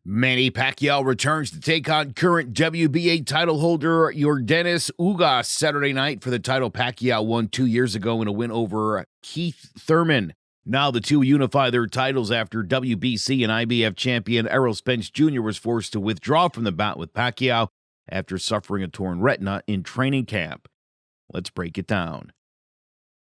Manny Pacquiao returns to take on current WBA title holder Yordenis Ugas Saturday night for the title Pacquiao won 2 years ago in a win over Keith Thurman. Now the two unify their titles after WBC and IBF champion Errol Spence Jr. was forced to withdraw from the bout with Pacquiao after suffering a torn retina in training camp. Let's break it down.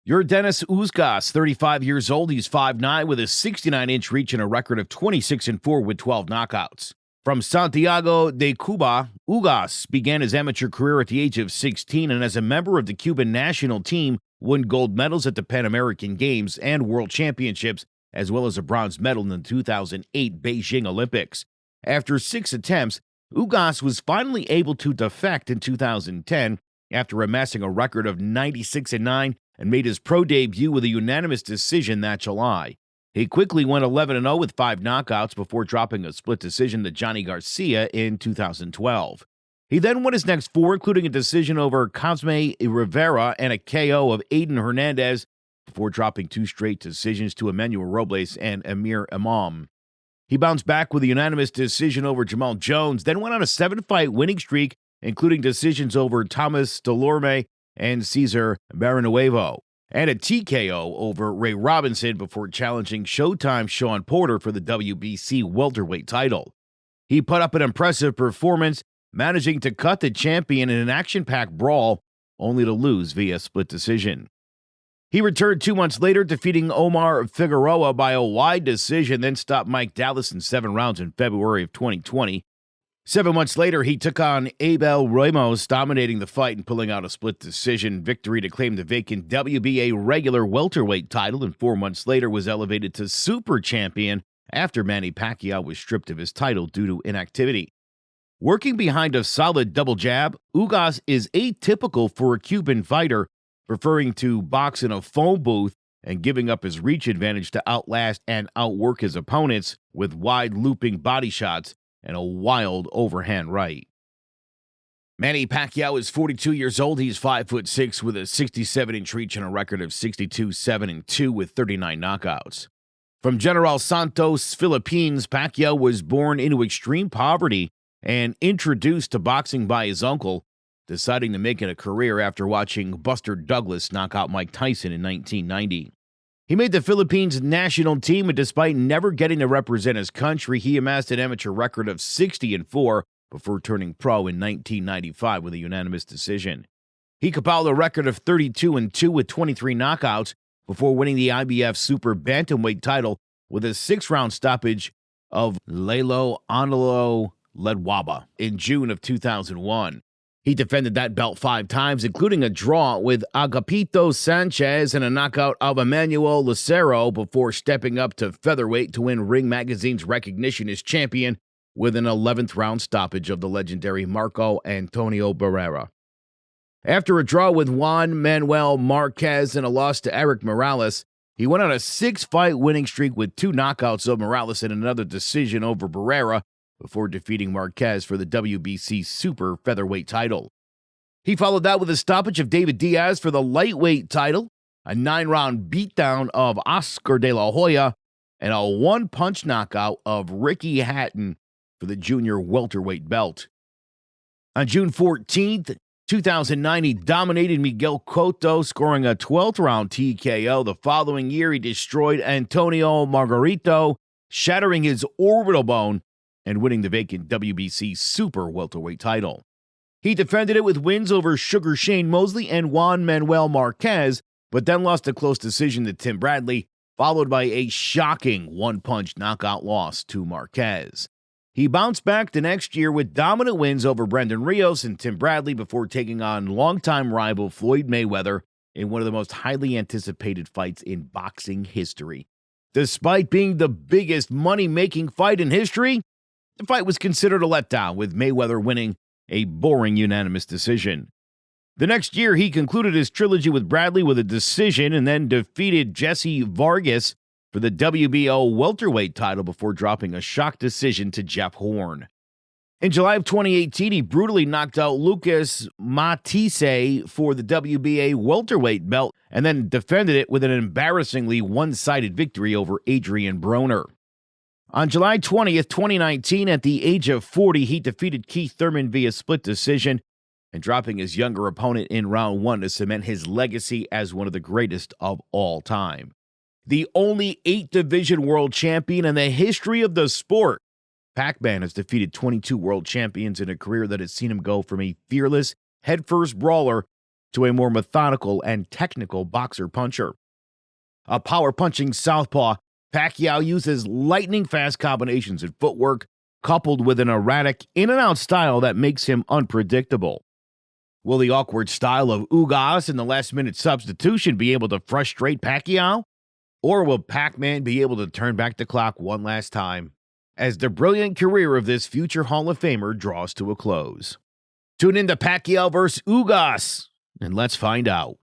Yordenis Ugas, 35 years old, he's 5'9", with a 69-inch reach and a record of 26-4 with 12 knockouts. From Santiago de Cuba, Ugas began his amateur career at the age of 16 and as a member of the Cuban National team, won gold medals at the Pan American Games and World Championships, as well as a bronze medal in the 2008 Beijing Olympics. After 6 attempts, Ugas was finally able to defect in 2010 after amassing a record of 96-9 and made his pro debut with a unanimous decision that July. He quickly went 11-0 with 5 knockouts before dropping a split decision to Johnny Garcia in 2012. He then won his next 4, including a decision over Cosme Riveraand and a KO of Adan Hernandez, before dropping 2 straight decisions to Emmanuel Robles and Amir Imam. He bounced back with a unanimous decision over Jamal James, then went on a 7-fight winning streak, including decisions over Thomas Dulorme and Cesar Barrionuevo, and a TKO over Ray Robinson before challenging Showtime Shawn Porter for the WBC welterweight title. He put up an impressive performance, managing to cut the champion in an action-packed brawl, only to lose via split decision. He returned 2 months later, defeating Omar Figueroa by a wide decision, then stopped Mike Dallas in 7 rounds in February of 2020. 7 months later, he took on Abel Ramos, dominating the fight and pulling out a split decision victory to claim the vacant WBA regular welterweight title, and 4 months later was elevated to super champion after Manny Pacquiao was stripped of his title due to inactivity. Working behind a solid double jab, Ugas is atypical for a Cuban fighter, preferring to box in a phone booth and giving up his reach advantage to outlast and outwork his opponents with wide looping body shots and a wild overhand right. Manny Pacquiao is 42 years old. He's 5'6" with a 67-inch reach and a record of 62-7-2 with 39 knockouts. From General Santos, Philippines, Pacquiao was born into extreme poverty and introduced to boxing by his uncle, deciding to make it a career after watching Buster Douglas knock out Mike Tyson in 1990. He made the Philippines national team, and despite never getting to represent his country, he amassed an amateur record of 60-4 before turning pro in 1995 with a unanimous decision. He compiled a record of 32-2 with 23 knockouts before winning the IBF Super Bantamweight title with a 6-round stoppage of Lalo Analo Ledwaba in June of 2001. He defended that belt 5 times, including a draw with Agapito Sanchez and a knockout of Emmanuel Lucero before stepping up to featherweight to win Ring Magazine's recognition as champion with an 11th round stoppage of the legendary Marco Antonio Barrera. After a draw with Juan Manuel Marquez and a loss to Eric Morales, he went on a 6-fight winning streak with 2 knockouts of Morales and another decision over Barrera, before defeating Marquez for the WBC Super Featherweight title. He followed that with a stoppage of David Diaz for the lightweight title, a 9-round beatdown of Oscar De La Hoya, and a 1-punch knockout of Ricky Hatton for the junior welterweight belt. On June 14th, 2009, he dominated Miguel Cotto, scoring a 12th-round TKO. The following year, he destroyed Antonio Margarito, shattering his orbital bone and winning the vacant WBC Super Welterweight title. He defended it with wins over Sugar Shane Mosley and Juan Manuel Marquez, but then lost a close decision to Tim Bradley, followed by a shocking 1-punch knockout loss to Marquez. He bounced back the next year with dominant wins over Brendan Rios and Tim Bradley before taking on longtime rival Floyd Mayweather in one of the most highly anticipated fights in boxing history. Despite being the biggest money-making fight in history, the fight was considered a letdown, with Mayweather winning a boring unanimous decision. The next year, he concluded his trilogy with Bradley with a decision and then defeated Jesse Vargas for the WBO welterweight title before dropping a shock decision to Jeff Horn. In July of 2018, he brutally knocked out Lucas Matisse for the WBA welterweight belt and then defended it with an embarrassingly one-sided victory over Adrian Broner. On July 20th, 2019, at the age of 40, he defeated Keith Thurman via split decision and dropping his younger opponent in round 1 to cement his legacy as one of the greatest of all time. The only 8-division world champion in the history of the sport, Pac-Man has defeated 22 world champions in a career that has seen him go from a fearless, head-first brawler to a more methodical and technical boxer-puncher. A power-punching southpaw, Pacquiao uses lightning-fast combinations and footwork, coupled with an erratic in-and-out style that makes him unpredictable. Will the awkward style of Ugas and the last-minute substitution be able to frustrate Pacquiao? Or will Pac-Man be able to turn back the clock one last time as the brilliant career of this future Hall of Famer draws to a close? Tune in to Pacquiao vs. Ugas, and let's find out.